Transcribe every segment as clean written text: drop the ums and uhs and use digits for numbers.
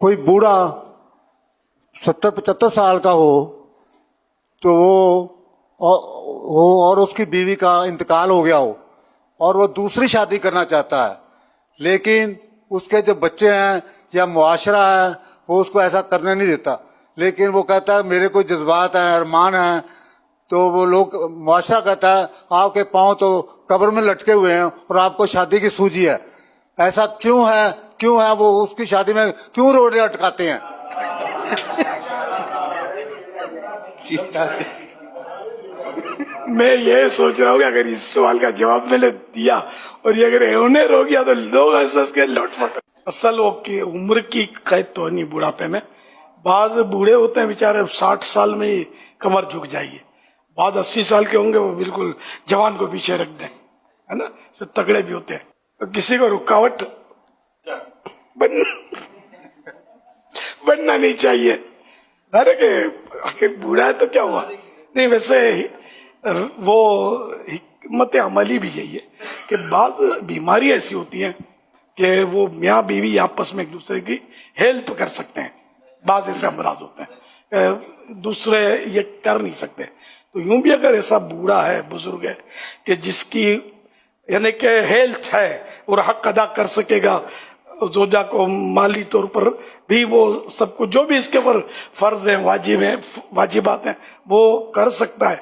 کوئی بوڑھا 70-75 سال کا ہو تو اور اس کی بیوی کا انتقال ہو گیا ہو اور وہ دوسری شادی کرنا چاہتا ہے، لیکن اس کے جو بچے ہیں یا معاشرہ ہے وہ اس کو ایسا کرنے نہیں دیتا، لیکن وہ کہتا ہے میرے کوئی جذبات ہیں، ارمان ہیں، تو وہ لوگ معاشرہ کہتا ہے آپ کے پاؤں تو قبر میں لٹکے ہوئے ہیں اور آپ کو شادی کی سوجی ہے. ایسا کیوں ہے وہ اس کی شادی میں کیوں روڑے اٹکاتے ہیں؟ میں یہ سوچ رہا ہوں کہ اگر اس سوال کا جواب میں نے دیا اور یہ اگر انہوں رو گیا تو لوگ ہنس کے لوٹ پٹ. اصل وہ کی عمر کی قید تو نہیں بڑھاپے میں. بعض بوڑھے ہوتے ہیں بیچارے 60 سال میں ہی کمر جھک جائیے، بعد 80 سال کے ہوں گے وہ بالکل جوان کو پیچھے رکھ دیں، ہے نا، تگڑے بھی ہوتے ہیں. تو کسی کو رکاوٹ بننا نہیں چاہیے. ارے کہ آخر بوڑھا ہے تو کیا ہوا؟ نہیں، ویسے وہ حکمت عملی بھی یہی ہے کہ بعض بیماری ایسی ہوتی ہیں کہ وہ میاں بیوی آپس میں ایک دوسرے کی ہیلپ کر سکتے ہیں. بعض ایسے امراض ہوتے ہیں دوسرے یہ کر نہیں سکتے. تو یوں بھی اگر ایسا بوڑھا ہے، بزرگ ہے کہ جس کی یعنی کہ ہیلتھ ہے اور حق ادا کر سکے گا زوجہ کو، مالی طور پر بھی وہ سب کچھ جو بھی اس کے اوپر فرض ہیں، واجبات ہیں، وہ کر سکتا ہے،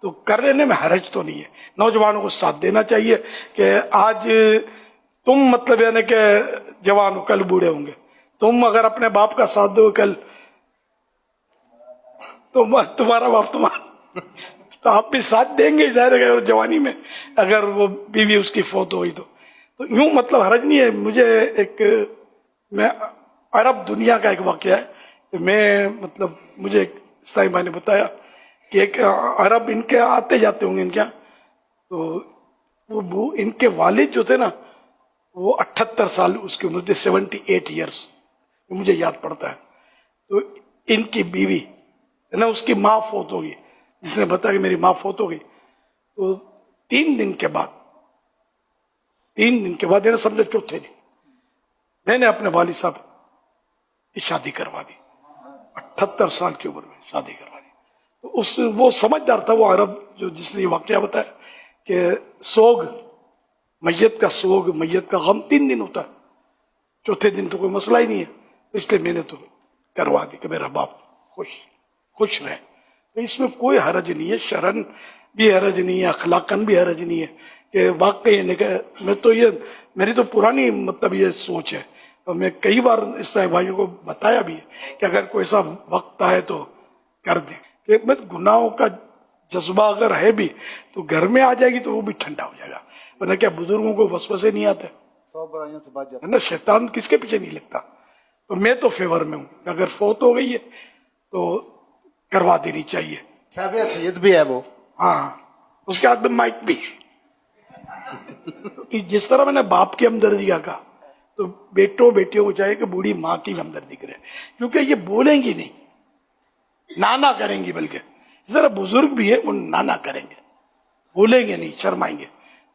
تو کر لینے میں حرج تو نہیں ہے. نوجوانوں کو ساتھ دینا چاہیے کہ آج تم مطلب یعنی کہ جوان ہو، کل بوڑھے ہوں گے. تم اگر اپنے باپ کا ساتھ دو کل تمہارا باپ تمہارا تو آپ بھی ساتھ دیں گے ظاہر ہے. جوانی میں اگر وہ بیوی اس کی فوت ہوئی تو یوں مطلب حرج نہیں ہے. مجھے میں عرب دنیا کا ایک واقعہ ہے کہ میں مطلب مجھے ایک صاحبہ نے بتایا کہ ایک عرب ان کے آتے جاتے ہوں گے ان کے، تو وہ ان کے والد جو تھے نا وہ 78 سال اس کی عمر تھی، 78 ایئرس، مجھے یاد پڑتا ہے. تو ان کی بیوی نا اس کی ماں فوت ہو گئی، جس نے بتایا کہ میری ماں فوت ہو گئی. تو 3 دن کے بعد یعنی سمجھے چوتھے دن میں نے اپنے والد صاحب کی شادی کروا دی. 78 سال کی عمر میں شادی کروا دی. تو وہ سمجھدار تھا وہ عرب جو جس نے یہ واقعہ بتایا کہ میت کا غم 3 دن ہوتا ہے، چوتھے دن تو کوئی مسئلہ ہی نہیں ہے. اس لیے میں نے تو کروا دی کہ میرا باپ خوش رہے. تو اس میں کوئی حرج نہیں ہے، شرعن بھی حرج نہیں ہے، اخلاقاً بھی حرج نہیں ہے کہ واقعی میں تو یہ میری تو پرانی مطلب یہ سوچ ہے. اور میں کئی بار اس طرح بھائیوں کو بتایا بھی ہے کہ اگر کوئی ایسا وقت آئے تو کر دیں. کہ گناہوں کا جذبہ اگر ہے بھی تو گھر میں آ جائے گی تو وہ بھی ٹھنڈا ہو جائے گا. ورنہ کیا بزرگوں کو وسوسے نہیں آتے، 100 برائیوں سے بچ جاتا ہے نا، شیطان کس کے پیچھے نہیں لگتا. تو میں تو فیور میں ہوں، اگر فوت ہو گئی ہے تو کروا دینی چاہیے. سید بھی ہے وہ، ہاں، اس کے ہاتھ میں مائک بھی. جس طرح میں نے باپ کی ہمدردی کا کہا تو بیٹیوں کو چاہیے کہ بوڑھی ماں کی ہمدردی کرے، کیونکہ یہ بولیں گی نہیں، نانا کریں گی. بلکہ جس طرح بزرگ بھی ہے وہ نانا کریں گے، بولیں گے نہیں، شرمائیں گے.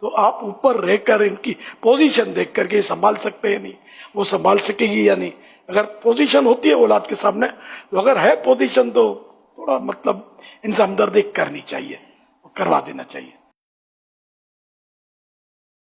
تو آپ اوپر رہ کر ان کی پوزیشن دیکھ کر کے سنبھال سکتے ہیں نہیں، وہ سنبھال سکے گی یا نہیں. اگر پوزیشن ہوتی ہے اولاد کے سامنے تو اگر ہے پوزیشن تو تھوڑا مطلب ان سے ہمدردی کرنی چاہیے، کروا دینا چاہیے.